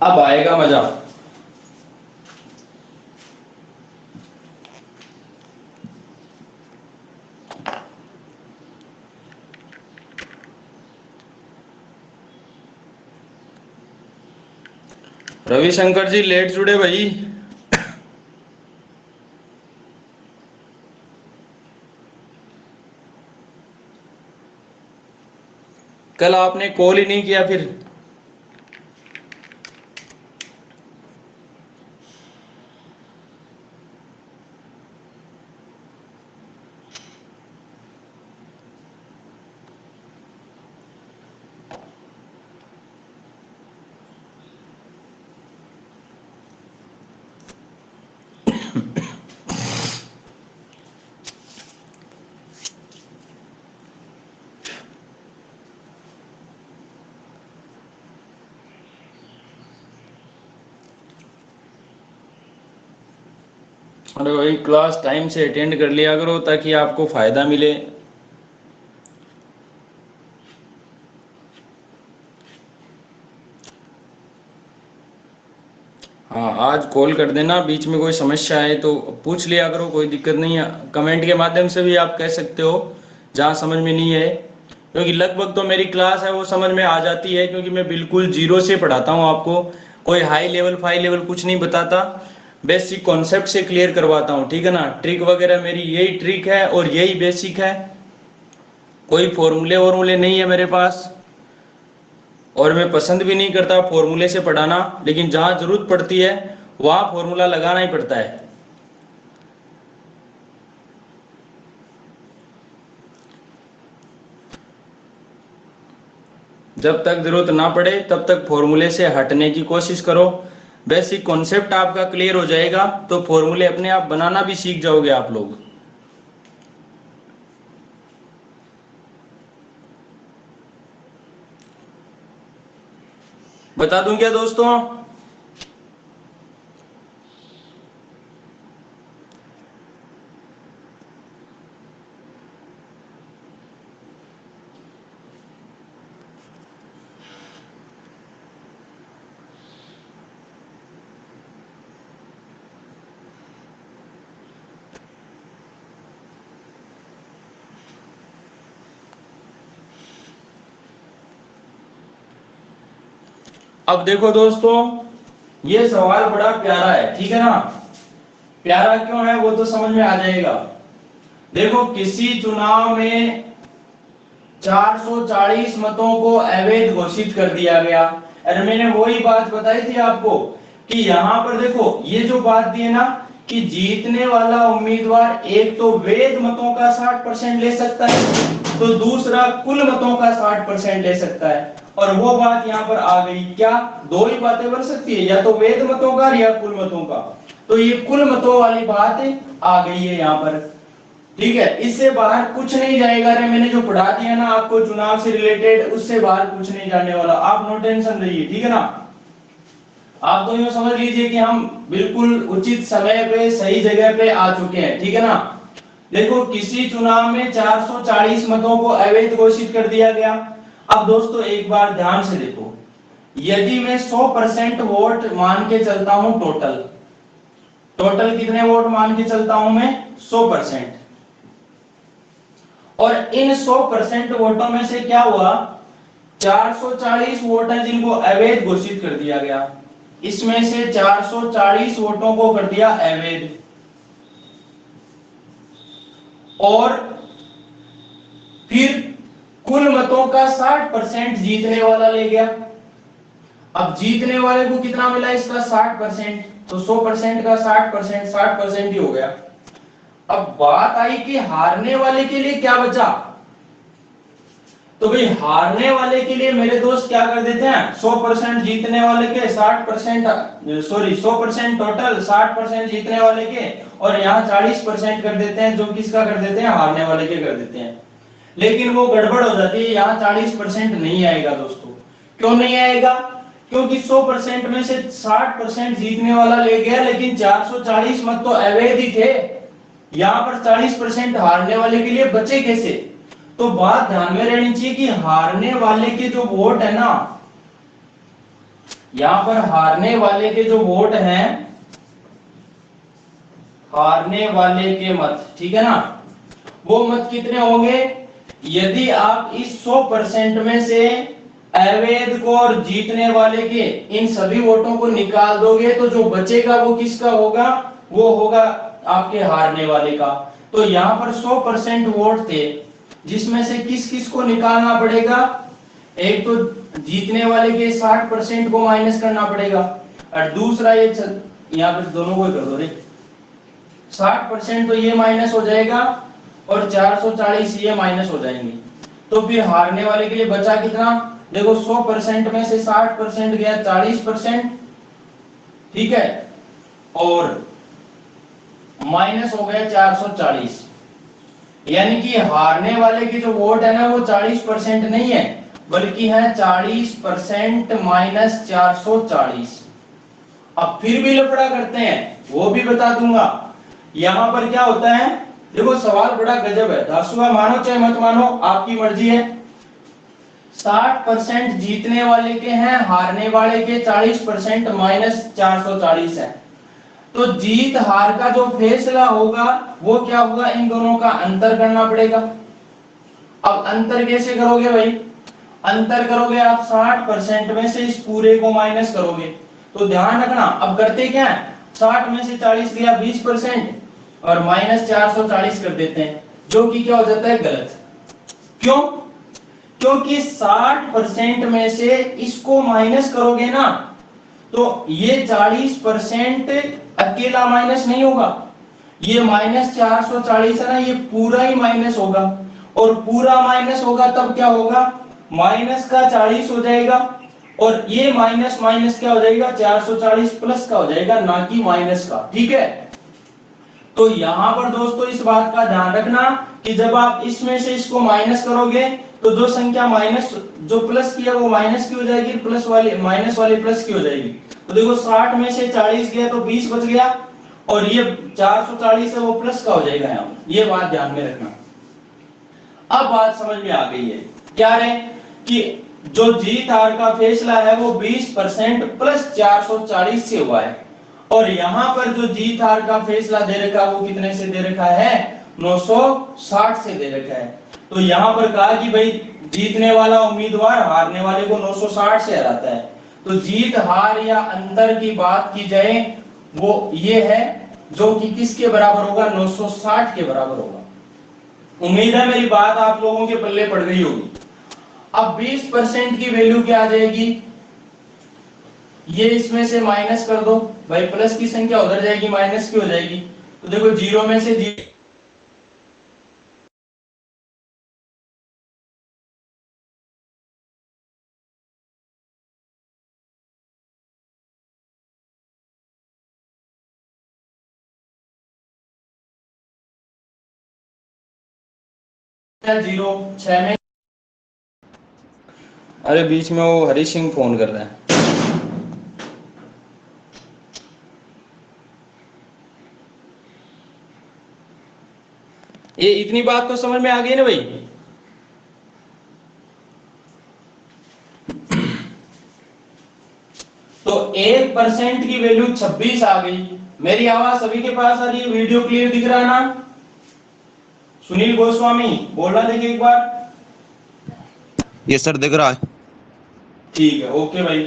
अब आएगा मजा। रविशंकर जी लेट जुड़े भाई। कल आपने कॉल ही नहीं किया फिर। अरे भाई क्लास टाइम से अटेंड कर लिया करो ताकि आपको फायदा मिले। हाँ आज कॉल कर देना, बीच में कोई समस्या है तो पूछ लिया करो, कोई दिक्कत नहीं है। कमेंट के माध्यम से भी आप कह सकते हो जहाँ समझ में नहीं है, क्योंकि लगभग तो मेरी क्लास है वो समझ में आ जाती है, क्योंकि मैं बिल्कुल जीरो से पढ़ाता हूँ आपको। कोई हाई लेवल फाई लेवल कुछ नहीं बताता, बेसिक कॉन्सेप्ट से क्लियर करवाता हूँ, ठीक है ना। ट्रिक वगैरह मेरी यही ट्रिक है और यही बेसिक है, कोई फॉर्मूले वॉर्मूले नहीं है मेरे पास। और मैं पसंद भी नहीं करता फॉर्मूले से पढ़ाना, लेकिन जहां जरूरत पड़ती है वहां फॉर्मूला लगाना ही पड़ता है। जब तक जरूरत ना पड़े तब तक फॉर्मूले से हटने की कोशिश करो। बेसिक कॉन्सेप्ट आपका क्लियर हो जाएगा तो फॉर्मूले अपने आप बनाना भी सीख जाओगे आप लोग। बता दूं क्या दोस्तों, अब देखो दोस्तों, ये सवाल बड़ा प्यारा है, ठीक है ना। प्यारा क्यों है वो तो समझ में आ जाएगा। देखो, किसी चुनाव में 440 मतों को अवैध घोषित कर दिया गया। अरे मैंने वही बात बताई थी आपको कि यहाँ पर देखो, ये जो बात दी है ना कि जीतने वाला उम्मीदवार एक तो वैध मतों का 60% ले सकता है, तो दूसरा कुल मतों का 60% ले सकता है। और वो बात यहाँ पर आ गई, क्या दो ही बातें बन सकती है, या तो वैध मतों का या कुल मतों का। तो ये कुल मतों वाली बात आ गई है यहाँ पर, ठीक है। इससे बाहर कुछ नहीं जाएगा। अरे मैंने जो पढ़ा दिया ना आपको चुनाव से रिलेटेड, उससे बाहर कुछ नहीं जाने वाला। आप नो टेंशन रहिए, ठीक है ना। आप तो यूं समझ लीजिए कि हम बिल्कुल उचित समय पे सही जगह पे आ चुके हैं, ठीक है ना। देखो, किसी चुनाव में 440 मतों को अवैध घोषित कर दिया गया। अब दोस्तों एक बार ध्यान से देखो, यदि मैं 100% वोट मान के चलता हूं, टोटल कितने वोट मान के चलता हूं मैं? 100%। और इन 100% वोटों में से क्या हुआ, 440 वोट हैं जिनको अवैध घोषित कर दिया गया। इसमें से 440 वोटों को कर दिया अवैध, और फिर कुल मतों का 60% जीतने वाला ले गया। अब जीतने वाले को कितना मिला इसका? 60%। तो 100% का 60%, 60% ही हो गया। अब बात आई कि हारने वाले के लिए क्या बचा। तो भाई हारने वाले के लिए मेरे दोस्त क्या कर देते हैं, 100% जीतने वाले के 60%, सॉरी 100% टोटल, 60% जीतने वाले के, और यहाँ 40% कर देते हैं, जो किसका कर देते हैं? हारने वाले के कर देते हैं। लेकिन वो गड़बड़ हो जाती है, यहाँ 40% नहीं आएगा दोस्तों। क्यों नहीं आएगा? क्योंकि 100% में से 60% जीतने वाला ले गया, लेकिन 440 मत तो अवैध ही थे। यहाँ पर 40% हारने वाले के लिए बचे कैसे? तो बात ध्यान में रहनी चाहिए कि हारने वाले के जो वोट है ना, यहां पर हारने वाले के जो वोट हैं, हारने वाले के मत, ठीक है ना, वो मत कितने होंगे? यदि आप इस 100% में से अवैध को और जीतने वाले के इन सभी वोटों को निकाल दोगे, तो जो बचेगा वो किसका होगा? वो होगा आपके हारने वाले का। तो यहाँ पर 100% वोट थे, जिसमें से किस किस को निकालना पड़ेगा? एक तो जीतने वाले के 60% को माइनस करना पड़ेगा, और दूसरा ये यहाँ पे दोनों को कर दो रे, 60% तो ये माइनस हो जाएगा और 440 ये माइनस हो जाएंगे। तो फिर हारने वाले के लिए बचा कितना? देखो, 100% में से 60% गया 40%, ठीक है, और माइनस हो गया 440। यानी कि हारने वाले के जो वोट है ना, वो 40% नहीं है, बल्कि है 40% माइनस 440। अब फिर भी लफड़ा करते हैं, वो भी बता दूंगा। यहां पर क्या होता है, देखो सवाल बड़ा गजब है। दासुआ मानो चाहे मत मानो, आपकी मर्जी है। 60% जीतने वाले के हैं, हारने वाले के 40% माइनस 440 है। तो जीत हार का जो फैसला होगा वो क्या होगा? इन दोनों का अंतर करना पड़ेगा। अब अंतर कैसे करोगे भाई? अंतर करोगे आप 60% में से इस पूरे को माइनस करोगे। तो ध्यान रखना, अब करते क्या है, 60 में से 40 गया 20% और माइनस 440 कर देते हैं, जो कि क्या हो जाता है? गलत। क्यों? क्योंकि 60% में से इसको माइनस करोगे ना, तो ये 40% अकेला माइनस नहीं होगा, ये माइनस 440 है ना, ये पूरा ही माइनस होगा। और पूरा माइनस होगा तब क्या होगा? माइनस का 40 हो जाएगा, और ये माइनस माइनस क्या हो जाएगा? 440 प्लस का हो जाएगा, ना कि माइनस का, ठीक है। तो यहां पर दोस्तों इस बात का ध्यान रखना कि जब आप इसमें से इसको माइनस करोगे, तो जो संख्या माइनस, जो प्लस की है वो माइनस की हो जाएगी, प्लस वाली माइनस वाली प्लस की हो जाएगी। तो देखो 60 में से 40 गया तो 20 बच गया, और ये 440 है वो प्लस का हो जाएगा यहाँ। ये बात ध्यान में रखना। अब बात समझ में आ गई है क्या है कि जो जीत हार का फैसला है वो 20% प्लस 440 से हुआ है, और यहाँ पर जो जीत हार का फैसला दे रखा है वो कितने से दे रखा है? 960 से दे रखा है। तो यहाँ पर कहा कि भाई जीतने वाला उम्मीदवार हारने वाले को 960 से हराता है। तो जीत हार या अंतर की बात की जाए वो ये है जो कि किसके बराबर होगा, 960 के बराबर होगा। उम्मीद है मेरी बात आप लोगों के पल्ले पड़ गई होगी। अब 20% की वैल्यू क्या आ जाएगी, ये इसमें से माइनस कर दो भाई, प्लस की संख्या उधर जाएगी माइनस की हो जाएगी। तो देखो 0 में से 0 6 में, अरे बीच में वो हरी सिंह फोन कर रहा है। ये इतनी बात तो समझ में आ गई ना भाई। तो 1% की वैल्यू 26 आ गई। मेरी आवाज सभी के पास आ रही है, वीडियो क्लियर दिख रहा है ना? सुनील गोस्वामी बोलना देखिए एक बार। ये सर दिख रहा है। ठीक है, ओके भाई।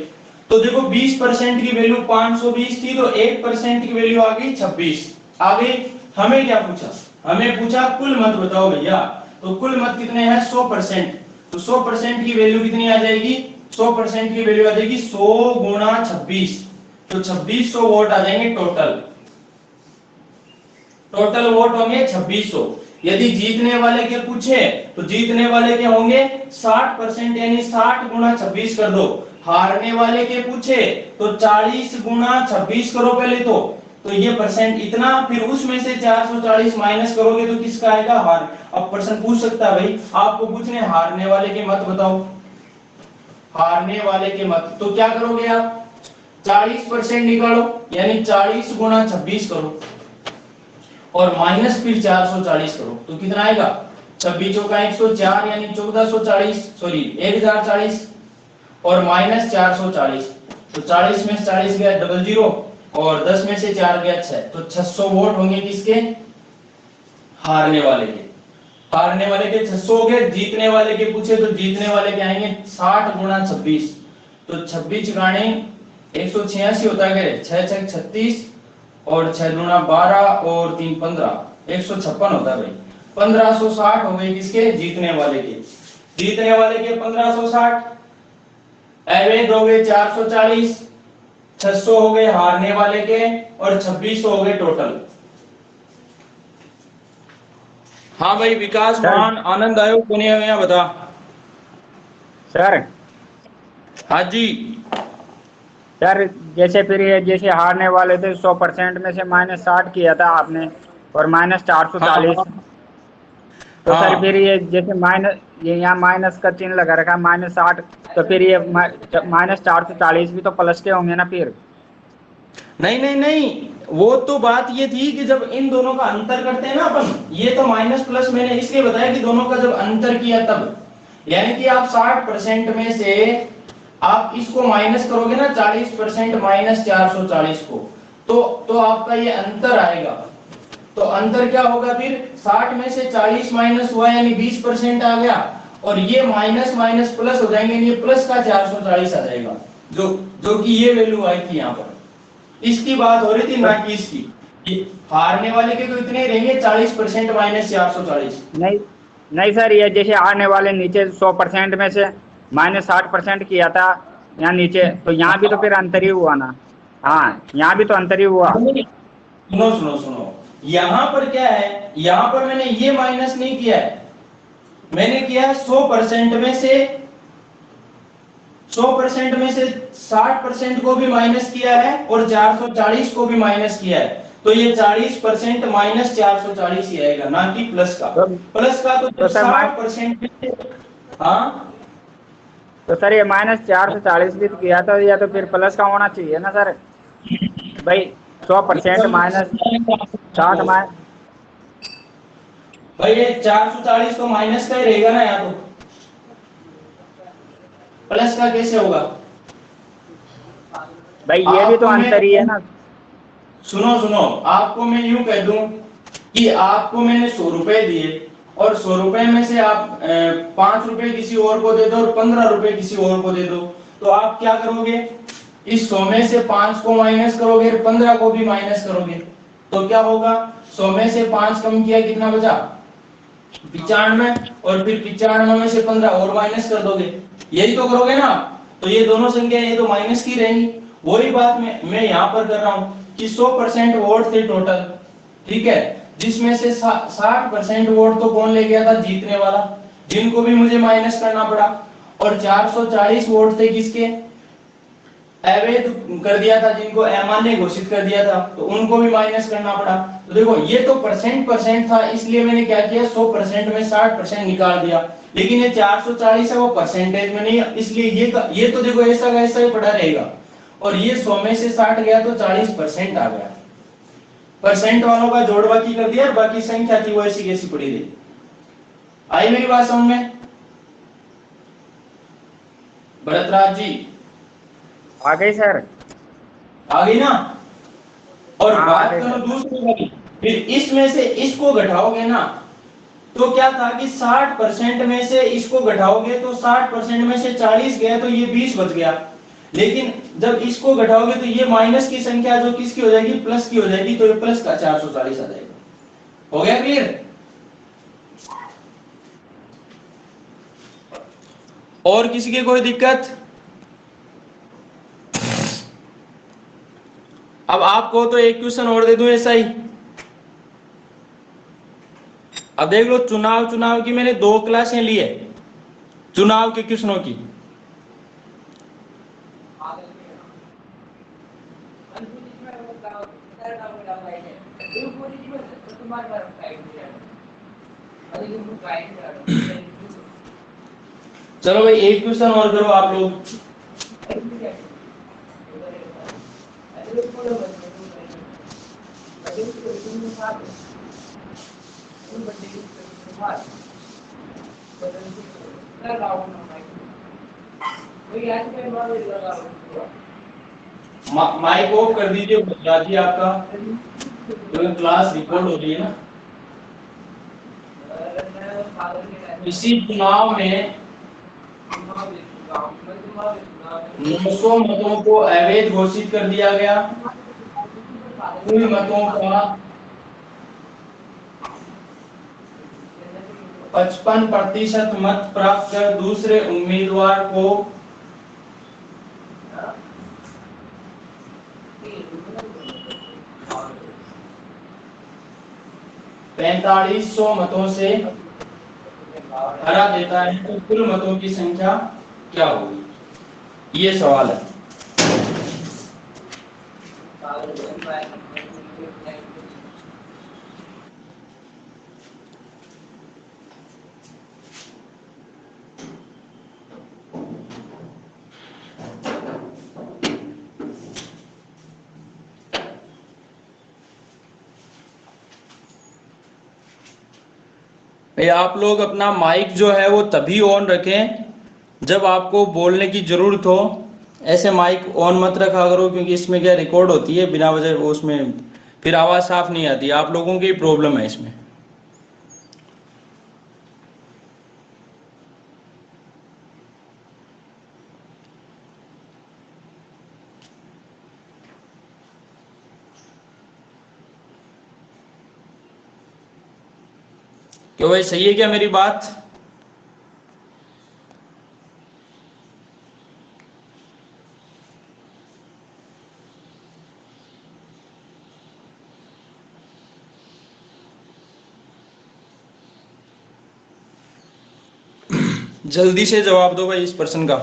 तो देखो 20% की वैल्यू 520 थी, तो 1% की वैल्यू आ गई 26। आगे हमें क्या पूछा, हमें पूछा कुल मत बताओ भैया। तो कुल मत कितने हैं, 100%। तो 100% की वैल्यू कितनी आ जाएगी, 100% की वैल्यू आ जाएगी 100 गुणा 26। तो 2600 वोट आ जाएंगे टोटल। टोटल वोट होंगे 2600। यदि जीतने वाले के पूछे तो जीतने वाले के होंगे 60%, यानी 60 गुणा 26 कर दो। हारने वाले के पूछे तो 40 गुणा 26 करो पहले तो ये परसेंट इतना, फिर उसमें से 440 माइनस करोगे तो किसका आएगा, हार। अब पर्सन पूछ सकता है भाई, आपको पूछने हारने वाले के मत बताओ, हारने वाले के मत। तो क्या करोगे आप, 40% निकालो, यानी 40 गुणा 26 करो और माइनस फिर 440 करो तो कितना आएगा, 26 का 104 यानी 1440, सॉरी 1040 और माइनस 440। तो 40 में से 40 गया डबल जीरो और 10 में से 4 गया 6। तो 600 वोट होंगे किसके, हारने वाले के। हारने वाले के 600 हो गए। जीतने वाले के पूछे तो जीतने वाले के आएंगे 60 गुणा 26। तो 26 गाने 186 होता है, 6 6 36 और 6 दूना 12 और 3 15, 156 होता है भाई। 1560 हो गए किसके, जीतने वाले के। जीतने वाले के 1560, एवरेज हो गए 440, 600 हो गए हारने वाले के और 2600 हो गए टोटल। हाँ भाई विकास मान आनंद आयो को नहीं आया बता। सर हाँ जी सर, जैसे फिर ये जैसे हारने वाले थे 100% में से -60 किया था आपने और -440। तो हाँ। सर फिर ये जैसे ये यहाँ माइनस का चिन्ह लगा रखा है -60, तो फिर ये -440 भी तो प्लस के होंगे ना फिर। नहीं नहीं नहीं, वो तो बात ये थी कि जब इन दोनों का अंतर करते हैं ना अपन, ये तो माइनस प्लस मैंने इसलिए बताया कि दोनों का जब अंतर किया तब, यानी कि आप 60% में से आप इसको माइनस करोगे ना 40% माइनस 440 को, तो आपका ये अंतर आएगा। तो अंतर क्या होगा फिर, 60 में से 40 माइनस हुआ यानी 20% आ गया और ये माइनस माइनस प्लस हो जाएंगे, ये प्लस का 440 आ जाएगा, जो कि ये वैल्यू आई थी यहाँ पर। इसकी बात हो रही थी ना कि इसकी। हारने वाले के तो इतने ही रहेंगे 40% माइनस 440। नहीं नहीं सर, ये जैसे हारने वाले नीचे 100% में से -60% किया था यहाँ नीचे, तो यहाँ भी तो फिर अंतर ही हुआ ना। हाँ, यहाँ भी तो अंतर ही हुआ। सुनो सुनो सुनो, यहाँ पर क्या है, यहाँ पर मैंने ये माइनस नहीं किया है, मैंने किया है 100% में से 60% को भी माइनस किया है और 440 को भी माइनस किया है। तो ये 40% माइनस 440 ही आएगा, ना कि प्लस का। प्लस का तो 60%। हाँ तो सर ये -440 भी तो किया था, या तो फिर प्लस का होना चाहिए ना सर भाई। 100% -60 भाई ये 440 तो माइनस का ही रहेगा ना, यहाँ तो प्लस का कैसे होगा भाई, ये भी तो अंतर ही है ना। सुनो सुनो, आपको मैं यूं कह दूं कि आपको मैंने 100 रुपए दिए और 100 रुपए में से आप 5 रुपए किसी और को दे दो और 15 रुपए किसी और को दे दो, तो आप क्या करोगे, इस 100 में से 5 को माइनस करोगे, 15 को भी माइनस करोगे, तो क्या होगा? 100 में से 5 कम किया, कितना बचा? 95, और फिर 95 में से 15 और माइनस कर दोगे, यही तो करोगे ना। तो ये दोनों संख्या ये तो माइनस की रहेंगी। वही बात मैं यहाँ पर कर रहा हूँ कि 100% वोट थे टोटल, ठीक है, जिसमें से 60% वोट तो कौन ले गया था? जीतने वाला, जिनको भी मुझे माइनस करना पड़ा। और 440 वोट थे किसके? अवैध कर दिया था, जिनको अमान्य घोषित कर दिया था, तो उनको भी माइनस करना पड़ा। तो देखो ये तो परसेंट था, इसलिए मैंने क्या किया, 100% में 60% निकाल दिया। लेकिन ये 440 है, वो परसेंटेज में नहीं है, इसलिए ये तो देखो ऐसा का ऐसा ही पड़ा रहेगा। और ये 100 में से 60 गया तो 40% आ गया। परसेंट वालों का जोड़ बाकी कर दिया, और बाकी संख्या थी वो ऐसी कैसी पड़ी रही। आई मेरी बात समझ में? भरतराज जी आ गई सर। आ गई ना? और हाँ, आ बात गई करो सर। दूसरे वाली, फिर इसमें से इसको घटाओगे ना, तो क्या था कि 60% में से इसको घटाओगे तो 60% में से 40 गया तो ये 20 बच गया। लेकिन जब इसको घटाओगे तो ये माइनस की संख्या जो किसकी हो जाएगी? प्लस की हो जाएगी, तो ये प्लस का 440 आ जाएगा। हो गया क्लियर? और किसी की कोई दिक्कत? अब आपको तो एक क्वेश्चन और दे दूं ऐसा ही। अब देख लो, चुनाव की मैंने 2 क्लासें ली है, चुनाव के क्वेश्चनों की। चलो भाई एक क्वेश्चन और करो आप लोग। माइक ऑफ कर दीजिए दादी आपका, तो क्लास रिकॉर्ड हो रही है ना। इसी चुनाव में 900 मतों को अवैध घोषित कर दिया गया। कुल मतों का 55% मत प्राप्त कर दूसरे उम्मीदवार को 4500 मतों से हरा देता है, तो कुल मतों की संख्या क्या होगी? ये सवाल है। भाई आप लोग अपना माइक जो है वो तभी ऑन रखें जब आपको बोलने की जरूरत हो। ऐसे माइक ऑन मत रखा करो, क्योंकि इसमें क्या रिकॉर्ड होती है बिना वजह, वो उसमें फिर आवाज साफ नहीं आती। आप लोगों की प्रॉब्लम है इसमें। क्यों भाई, सही है क्या मेरी बात? जल्दी से जवाब दो भाई इस प्रश्न का।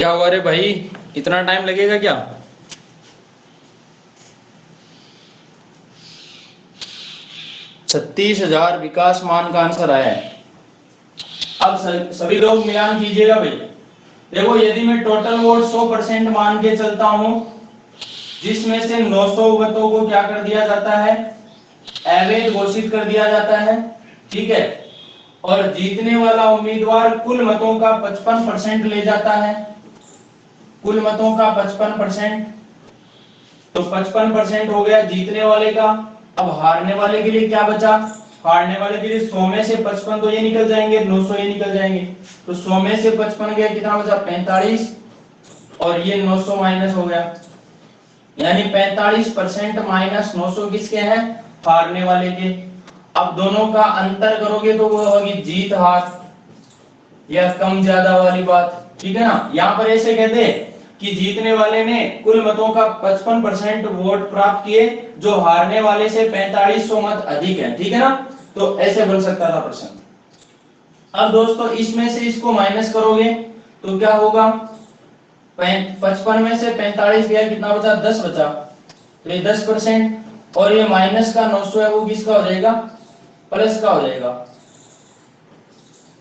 क्या हुआ रे भाई, इतना टाइम लगेगा क्या? 36,000 विकास मान का आंसर आया है। अब सभी लोग मिलान कीजिएगा भाई। देखो यदि मैं टोटल वोट 100% मान के चलता हूं, जिसमें से 900 वोटों को क्या कर दिया जाता है, अवैध घोषित कर दिया जाता है, ठीक है, और जीतने वाला उम्मीदवार कुल मतों का 55% ले जाता है, कुल मतों का 55%, तो 55% हो गया जीतने वाले का। अब हारने वाले के लिए क्या बचा, हारने वाले के लिए 100 में से 55 तो ये निकल जाएंगे, 900 ये निकल जाएंगे, तो 100 में से 55 गया, कितना बचा 45, और ये 900 माइनस हो गया, यानी 45% माइनस 900 किसके हैं, हारने वाले के। अब दोनों का अंतर करोगे तो वो होगी जीत हार या कम ज्यादा वाली बात, ठीक है ना। यहाँ पर ऐसे कहते हैं कि जीतने वाले ने कुल मतों का 55% वोट प्राप्त किए, जो हारने वाले से 4500 मत अधिक है, ठीक है ना। तो ऐसे बन सकता था प्रश्न। अब दोस्तों इसमें से इसको माइनस करोगे तो क्या होगा, 55 में से 45 गया, कितना बचा 10 बचा, तो ये 10%, और ये माइनस का 900 है वो किसका हो जाएगा, प्लस का हो जाएगा,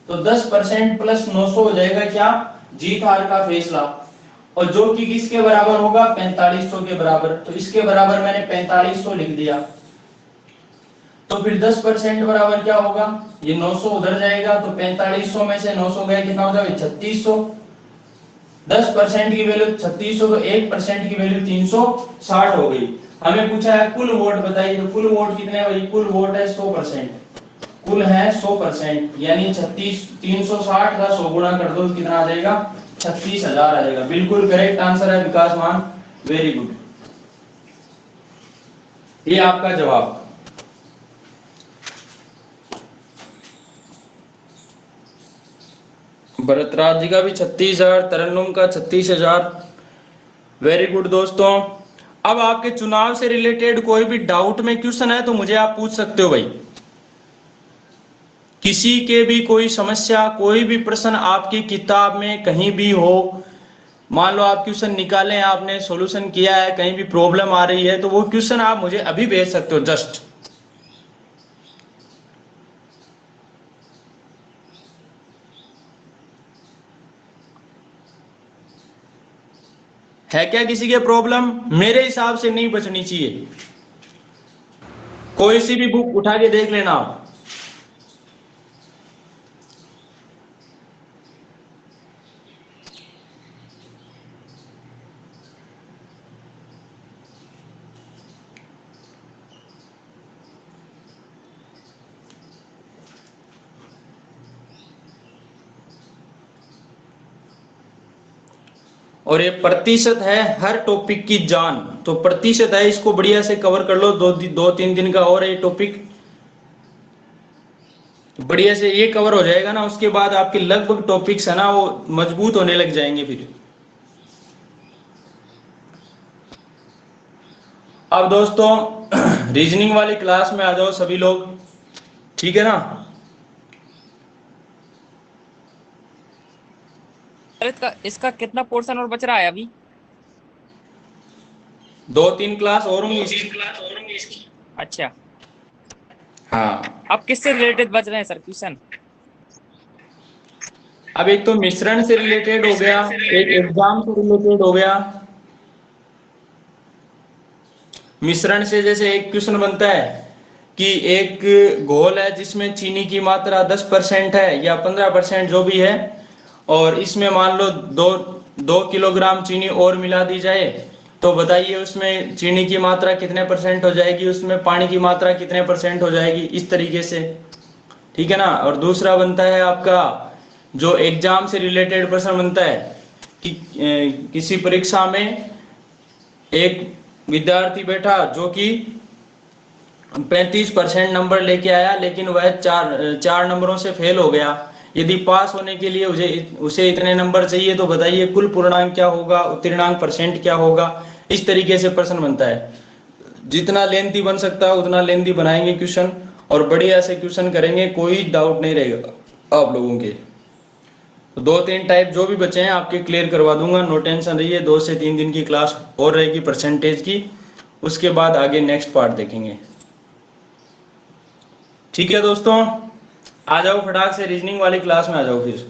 तो 10% प्लस 900 हो जाएगा क्या, जीत हार का फैसला, और जो कि किसके बराबर होगा, 4500 के बराबर। तो इसके बराबर मैंने 4500 लिख दिया, तो फिर 10% बराबर क्या होगा, ये 900 उधर जाएगा, तो 4500 में से 900 गए, कितना हो जाएगा 3600, 10% की वैल्यू 3600, तो 1% की वैल्यू 360 हो गई। हमें पूछा है कुल वोट बताइए, तो कुल वोट कितने भाई, कुल वोट है 100%, कुल है 100%, यानी 360 का 100 गुणा कर दो, कितना आ जाएगा 36,000 आ जाएगा। बिल्कुल करेक्ट आंसर है विकास मान, वेरी गुड, ये आपका जवाब। भरतराज जी का भी 36,000, तरन्नुम का 36,000, वेरी गुड दोस्तों। अब आपके चुनाव से रिलेटेड कोई भी डाउट में क्वेश्चन है तो मुझे आप पूछ सकते हो भाई, किसी के भी कोई समस्या, कोई भी प्रश्न आपकी किताब में कहीं भी हो, मान लो आप क्वेश्चन निकाले, आपने सॉल्यूशन किया है, कहीं भी प्रॉब्लम आ रही है, तो वो क्वेश्चन आप मुझे अभी भेज सकते हो। जस्ट है क्या किसी के प्रॉब्लम, मेरे हिसाब से नहीं बचनी चाहिए, कोई सी भी बुक उठा के देख लेना आप। और ये प्रतिशत है हर टॉपिक की जान, तो प्रतिशत है, इसको बढ़िया से कवर कर लो, 2-3 दिन का और ये टॉपिक बढ़िया से ये कवर हो जाएगा ना, उसके बाद आपके लगभग टॉपिक्स है ना वो मजबूत होने लग जाएंगे फिर। अब दोस्तों रीजनिंग वाली क्लास में आ जाओ सभी लोग, ठीक है ना। इसका कितना पोर्शन और बच रहा है अभी? 2-3 क्लास और होंगी इसकी। अच्छा, हाँ, अब किससे रिलेटेड बच रहे हैं सर क्वेश्चन? अब एक तो मिश्रण से रिलेटेड हो गया, एक एग्जाम से रिलेटेड हो गया। मिश्रण से जैसे एक क्वेश्चन बनता है कि एक घोल है जिसमें चीनी की मात्रा 10% है या 15% जो भी है, और इसमें मान लो 2 किलोग्राम चीनी और मिला दी जाए, तो बताइए उसमें चीनी की मात्रा कितने % हो जाएगी, उसमें पानी की मात्रा कितने % हो जाएगी, इस तरीके से, ठीक है ना। और दूसरा बनता है आपका जो एग्जाम से रिलेटेड प्रश्न बनता है कि किसी परीक्षा में एक विद्यार्थी बैठा जो कि 35% नंबर लेके आया, लेकिन वह चार नंबरों से फेल हो गया, यदि पास होने के लिए उसे इतने नंबर चाहिए, तो बताइए कुल पूर्णांक क्या होगा, उत्तीर्णांक % क्या होगा, इस तरीके से प्रश्न बनता है। जितना लेंथी बन सकता है उतना लेंथी बनाएंगे क्वेश्चन, और बढ़िया से क्वेश्चन करेंगे, कोई डाउट नहीं रहेगा आप लोगों के। तो 2-3 टाइप जो भी बचे हैं आपके क्लियर करवा दूंगा, नो टेंशन रहिए। 2 से 3 दिन की क्लास और रहेगी परसेंटेज की, उसके बाद आगे नेक्स्ट पार्ट देखेंगे। ठीक है दोस्तों, आ जाओ फटाक से रीजनिंग वाली क्लास में आ जाओ फिर।